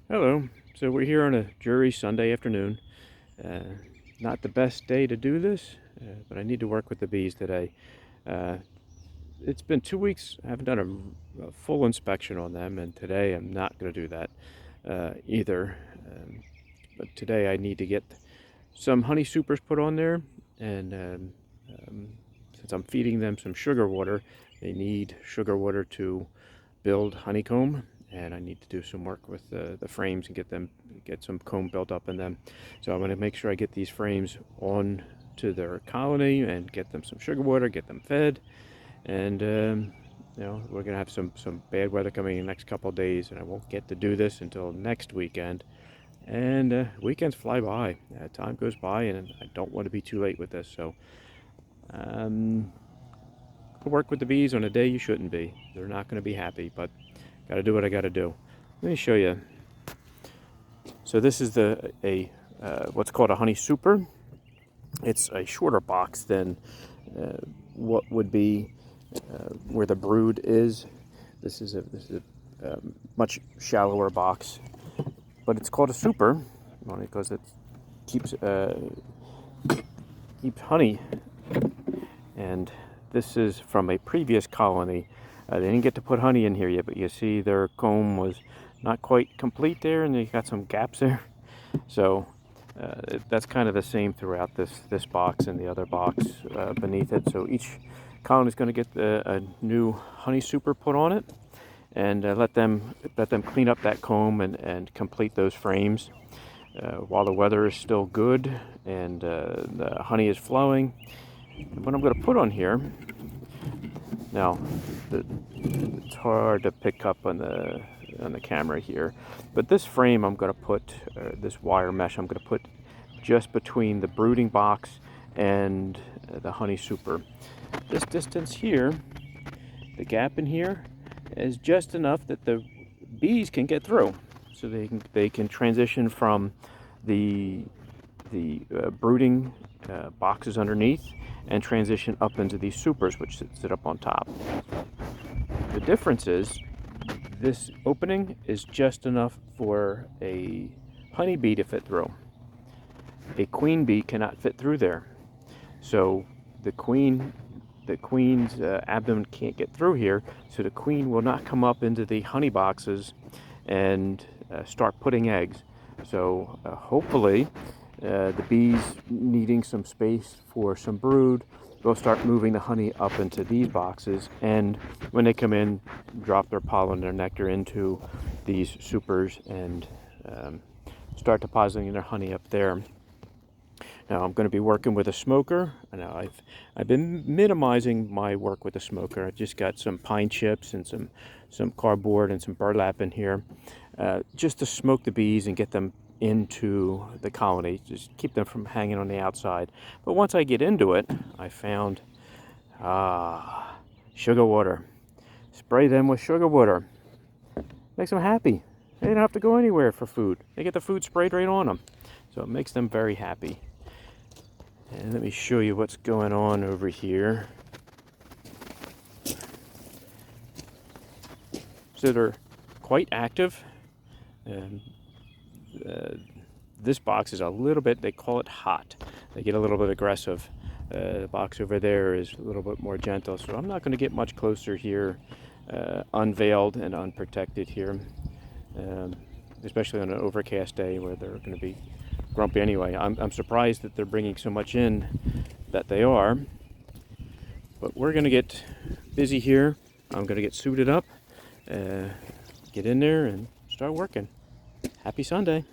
Hello. So we're here on a jury Sunday afternoon. Uh, Not the best day to do this, but I need to work with the bees today. Uh, it's been 2 weeks. I haven't done a full inspection on them, and today I'm not going to do that either. But today I need to get some honey supers put on there, and um, since I'm feeding them some sugar water, they need sugar water to build honeycomb, and I need to do some work with the frames and get some comb built up in them. So I'm going to make sure I get these frames on to their colony and get them some sugar water, get them fed, and we're going to have some bad weather coming in the next couple of days, and I won't get to do this until next weekend. And weekends fly by. Time goes by, and I don't want to be too late with this. So work with the bees on a day you shouldn't be. They're not going to be happy, but got to do what I got to do. Let me show you. So this is what's called a honey super. It's a shorter box than what would be where the brood is. This is a much shallower box, but it's called a super because it keeps honey. And this is from a previous colony. They didn't get to put honey in here yet, but you see their comb was not quite complete there, and they got some gaps there. So that's kind of the same throughout this box and the other box beneath it. So each colony is going to get a new honey super put on it, and let them clean up that comb and complete those frames while the weather is still good and the honey is flowing. What I'm going to put on here now, it's hard to pick up on the camera here, but this frame I'm going to put this wire mesh I'm going to put just between the brooding box and the honey super. This distance here, the gap in here, is just enough that the bees can get through, so they can transition from the brooding boxes underneath and transition up into these supers, which sit up on top. The difference is this opening is just enough for a honeybee to fit through. A queen bee cannot fit through there, so the queen's abdomen can't get through here, so the queen will not come up into the honey boxes and start putting eggs. So hopefully the bees needing some space for some brood will start moving the honey up into these boxes, and when they come in, drop their pollen, their nectar into these supers and start depositing their honey up there. Now I'm going to be working with a smoker. Now I've been minimizing my work with the smoker. I just got some pine chips and some cardboard and some burlap in here, just to smoke the bees and get them into the colony, just keep them from hanging on the outside. But once I get into it, I found sugar water. Spray them with sugar water. Makes them happy. They don't have to go anywhere for food. They get the food sprayed right on them. So it makes them very happy. And let me show you what's going on over here. So they're quite active. And this box is a little bit, they call it hot. They get a little bit aggressive. The box over there is a little bit more gentle. So I'm not going to get much closer here, unveiled and unprotected here. Especially on an overcast day where they're going to be grumpy anyway. I'm surprised that they're bringing so much in that they are, but we're going to get busy here. I'm going to get suited up, get in there and start working. Happy Sunday.